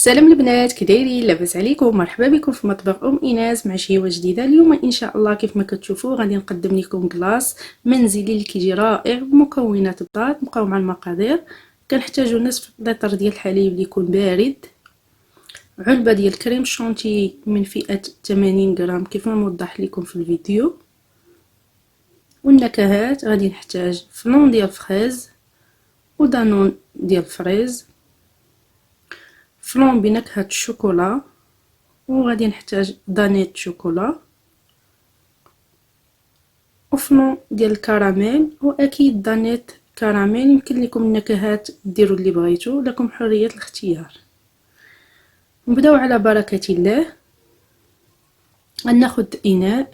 سلام البنات، كدايرين؟ لاباس عليكم؟ مرحبا بكم في مطبخ ايناس مع شهوه جديده. اليوم ان شاء الله كيف ما كتشوفوا غادي نقدم لكم كلاص منزلي اللي كيجي رائع بمكونات بسيطه. نبقاو مع المقادير. كنحتاجوا نصف لتر ديال الحليب اللي يكون بارد، علبه ديال كريم شونتي من فئه 80 غرام كيف ما موضح لكم في الفيديو. والنكهات غادي نحتاج فلون ديال فريز ودانون ديال فريز، فلون بنكهه الشوكولا، وغادي نحتاج دانيت شوكولا وفلون ديال الكراميل، واكيد دانيت كراميل. يمكن لكم النكهات ديروا اللي بغيتو، لكم حريه الاختيار. نبداو على بركه الله. غناخذ الاناء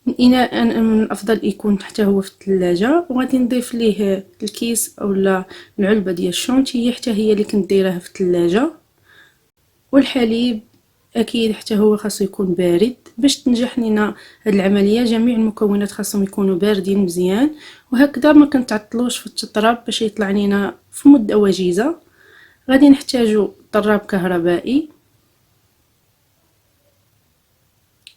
من الافضل يكون حتى هو في الثلاجه، وغادي نضيف ليه الكيس اولا العلبه ديال الشونتي حتى هي اللي كنت دايراها في الثلاجه، والحليب اكيد حتى هو خاصو يكون بارد باش تنجح لينا هاد العمليه. جميع المكونات خاصهم يكونوا باردين مزيان، وهكذا ما كنتعطلوش في التطراب باش يطلع لينا في مده وجيزه. غادي نحتاجو طراب كهربائي،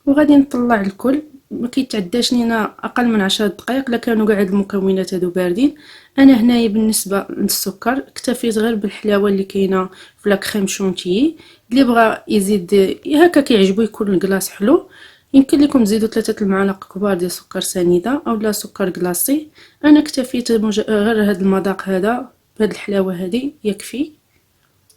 وغادي نطلع الكل. ما كيتعداش لينا اقل من 10 دقائق لا كانوا كاع هاد المكونات هادو باردين. انا هنايا بالنسبه للسكر اكتفيت غير بالحلاوه اللي كاينه في لا كريم شونتيي. اللي بغى يزيد هكا كيعجبو يكون الكلاص حلو، يمكن لكم تزيدوا 3 المعالق كبار ديال سكر سنيده اولا سكر كلاصي. انا اكتفيت غير هاد المذاق هذا بهاد الحلاوه هذه يكفي،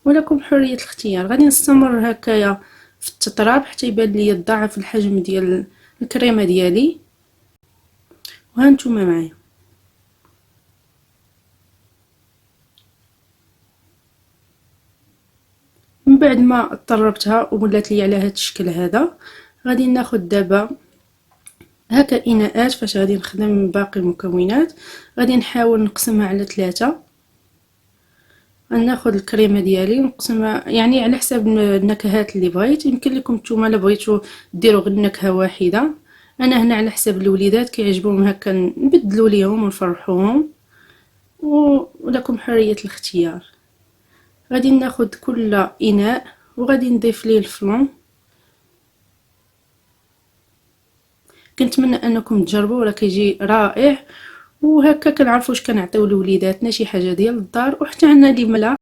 ولكم حريه الاختيار. غادي نستمر هكايا في التطراب حتى يبان لي ضعف الحجم ديال الكريمه ديالي، وهانتوما معايا. من بعد ما طربتها وولات لي على هذا الشكل هذا، غادي ناخذ دابا هكا اناءات فاش غادي نخدم باقي المكونات. غادي نحاول نقسمها على 3. غناخذ الكريمه ديالي نقسمها يعني على حساب النكهات اللي بغيت. يمكن لكم نتوما الا بغيتو ديروا غير نكهه واحده. انا هنا على حساب الوليدات كيعجبهم هكا نبدلوا ليهم ونفرحوهم، ولكم حريه الاختيار. غادي ناخذ كل اناء وغادي نضيف ليه الفلون. كنتمنى انكم تجربوا، راه كيجي رائع. وهكا كنعرفوا واش كنعطيو لوليداتنا شي حاجه ديال الدار، وحتى عنا اللي ملا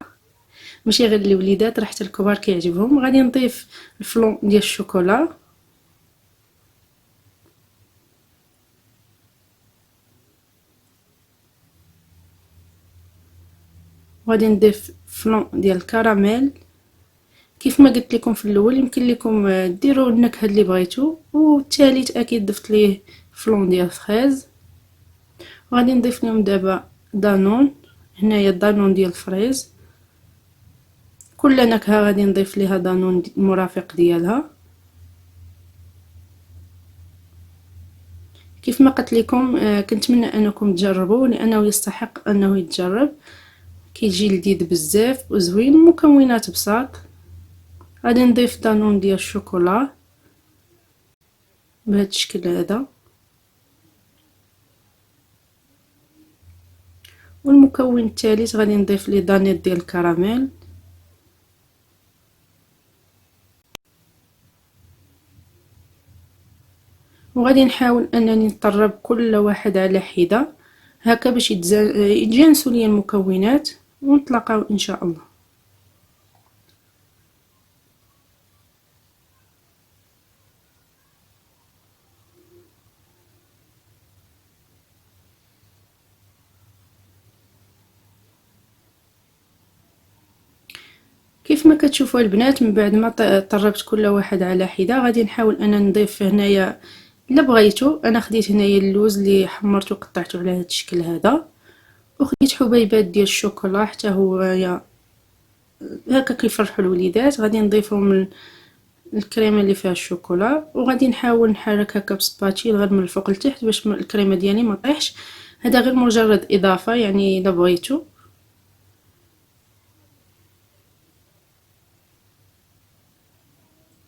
ماشي غير الوليدات، راه حتى الكبار كيعجبهم. غادي نضيف الفلون ديال الشوكولا، وغادي نضيف فلون ديال الكراميل. كيف ما قلت لكم في الاول يمكن لكم ديروا النكهه اللي بغيتو. والثالث اكيد ضفت ليه فلون ديال فريز. وغادي نضيف لهم دابا دانون، هنايا دانون ديال فريز. كل نكهه غادي نضيف ليها دانون المرافق ديالها. كيف ما قلت لكم كنتمنى انكم تجربوه لانه يستحق انه يتجرب. كيجي لذيذ بزاف وزوين، مكونات بساط. غادي نضيف دانون ديال الشوكولا بهذا الشكل هذا، والمكون الثالث غادي نضيف ليه دانيت ديال الكراميل. وغادي نحاول انني نطرب كل واحد على حده هكا باش يتجانسوا لي المكونات، ونتلاقاو ان شاء الله. كيف ما كتشوفوا البنات، من بعد ما طربت كل واحد على حده غادي نحاول انا نضيف هنايا الا بغيتو. انا خديت هنايا اللوز اللي حمرته وقطعته على هذا الشكل هذا، وخديت حبيبات ديال الشوكولا حتى هو هكا كيفرحوا الوليدات. غادي نضيفهم الكريمه اللي فيها الشوكولا، وغادي نحاول نحرك هكا بسباتيل غير من الفوق لتحت باش الكريمه ديالي ما طيحش. هذا غير مجرد اضافه يعني الا بغيتو.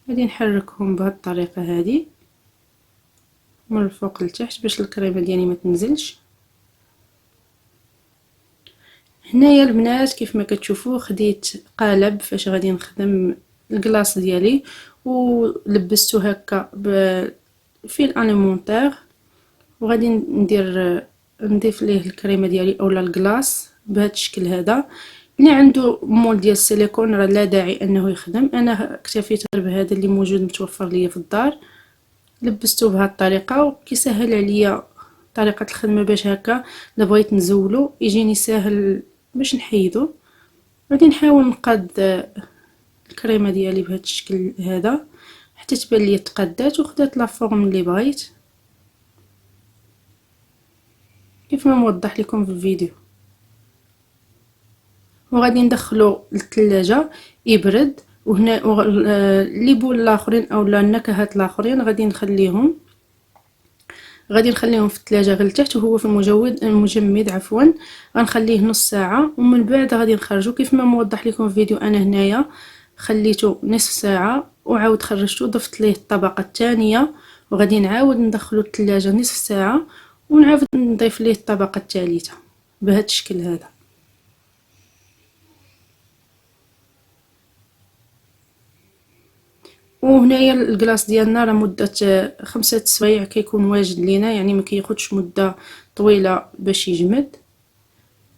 غادي نحركهم بهذه الطريقه هذه من الفوق لتحت باش الكريمه ديالي ما تنزلش. هنايا البنات كيف ما كتشوفوا خديت قالب فاش غادي نخدم الكلاص ديالي ولبستو هكا بفيل اليمونتير، وغادي نضيف ليه الكريمه ديالي اولا الكلاص بهذا الشكل هذا. اللي عنده مول ديال السيليكون راه لا داعي انه يخدم، انا اكتفيت غير بهذا اللي موجود متوفر ليا في الدار. لبستو بهذه الطريقه وكيسهل عليا طريقه الخدمه باش هكا الا بغيت نزولو يجيني ساهل باش نحيدو. غادي نحاول نقاد الكريمه ديالي بهذا الشكل هذا حتى تبان لي تقادات وخدات لا فورم اللي بغيت كيف ما موضح لكم في الفيديو. وغادي ندخلو للثلاجه يبرد. وهنا لي بول الاخرين اولا النكهات الاخرين غادي نخليهم في الثلاجه غير لتحت، وهو في المجمد عفوا غنخليه نص ساعه ومن بعد غادي نخرجو كيف ما موضح لكم في فيديو. انا هنايا خليته نصف ساعه وعاود خرجته ضفت ليه الطبقه الثانيه وغادي نعاود ندخلو الثلاجه نصف ساعه ونعاود نضيف ليه الطبقه الثالثه بهذا الشكل هذا. وهنايا الكلاص ديالنا راه مده 5 سوايع كيكون واجد لينا، يعني ما كياخذش مده طويله باش يجمد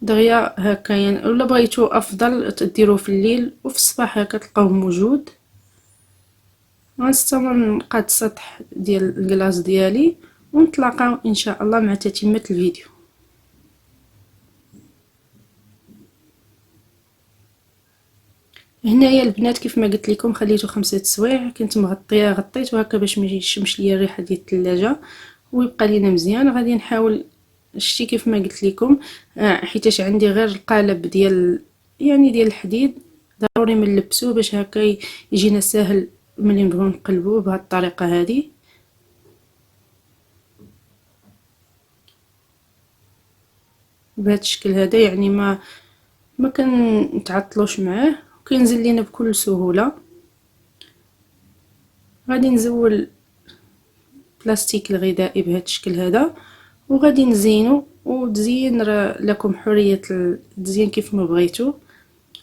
دغيا هكا. يعني ولا بغيتو افضل تديروه في الليل وفي الصباح هكا تلقاوه موجود. غنستمر نقاد السطح ديال الكلاص ديالي ونتلاقاو ان شاء الله مع تتمه الفيديو. هنايا البنات كيف ما قلت لكم خليته 5 سوايع، كنت مغطيه غطيته هكا باش ما يشمش ليا الريحه ديال الثلاجه ويبقى لينا مزيان. غادي نحاول شتي كيف ما قلت لكم حيتاش عندي غير القالب ديال ديال الحديد ضروري ما نلبسوه باش هكا يجينا ساهل ملي نبغيو نقلبوه بهذه الطريقه هذه بهذا الشكل هذا. يعني ما كنتعطلوش معاه وكينزل لينا بكل سهوله. غادي نزول بلاستيك الغذائي بهذا الشكل هذا وغادي نزينو. وتزيين لكم حريه التزيين كيف ما بغيتو.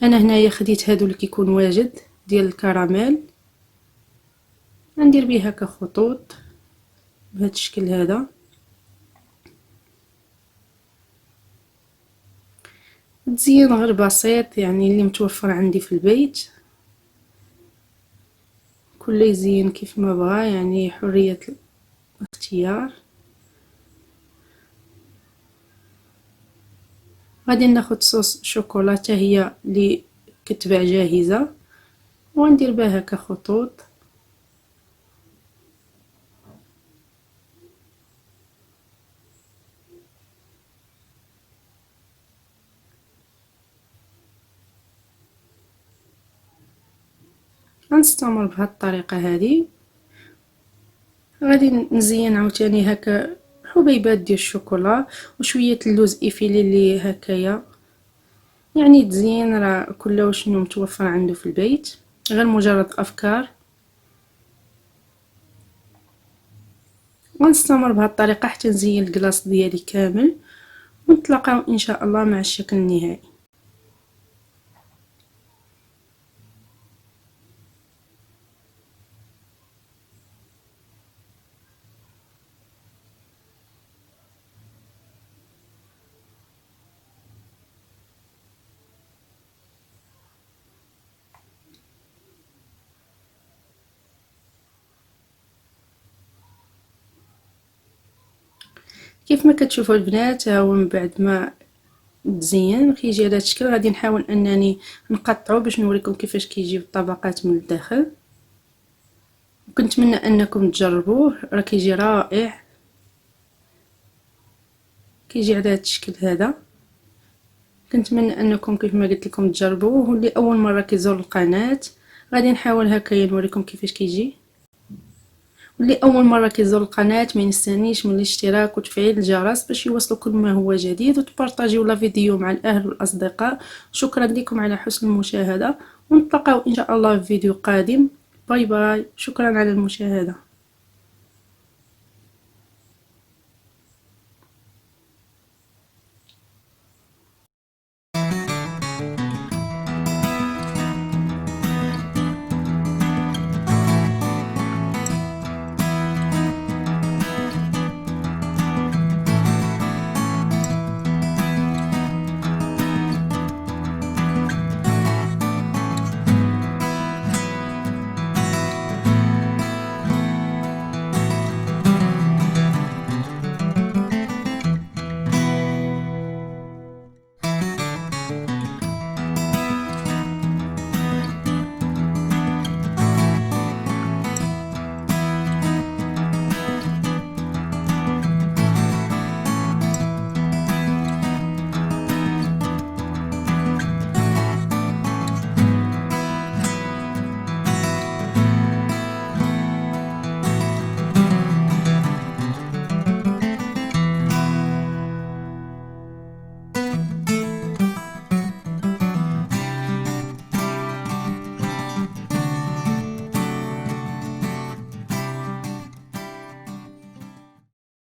انا هنايا خديت هادو اللي كيكون واجد ديال الكراميل، ندير بيه هكا خطوط بهذا الشكل هذا. تزيين غير بسيط يعني اللي متوفر عندي في البيت، كل يزين كيف ما بغى، يعني حريه الاختيار. غادي ناخد صوص شوكولاته هي اللي كتباع جاهزه وندير بها هكا خطوط. غنستمر بهذه الطريقه هذه. غادي نزين عاوتاني هكا حبيبات ديال الشوكولا وشويه اللوز ايفيلي اللي هكايا، يعني تزين راه كل شنو متوفر عنده في البيت غير مجرد افكار. ونستمر بهذه الطريقه حتى نزين الكلاص ديالي كامل ونتلاقاو ان شاء الله مع الشكل النهائي. كيف ما كتشوفوا البنات هو من بعد ما تزين كيجي على هذا الشكل. غادي نحاول انني نقطعه باش نوريكم كيفاش كيجي الطبقات من الداخل، وكنتمنى انكم تجربوه راه كيجي رائع. كيجي على هذا الشكل هذا. كنتمنى انكم كيف ما قلت لكم تجربوه. واللي اول مره كيزور القناه غادي نحاول هكا نوريكم كيفاش كيجي. واللي اول مره كيزور القناه ما ينسانيش من الاشتراك وتفعيل الجرس باش يوصلوا كل ما هو جديد، وتبارطاجيو لا فيديو مع الاهل والاصدقاء. شكرا لكم على حسن المشاهده ونتلاقاو ان شاء الله في فيديو قادم. باي باي، شكرا على المشاهده.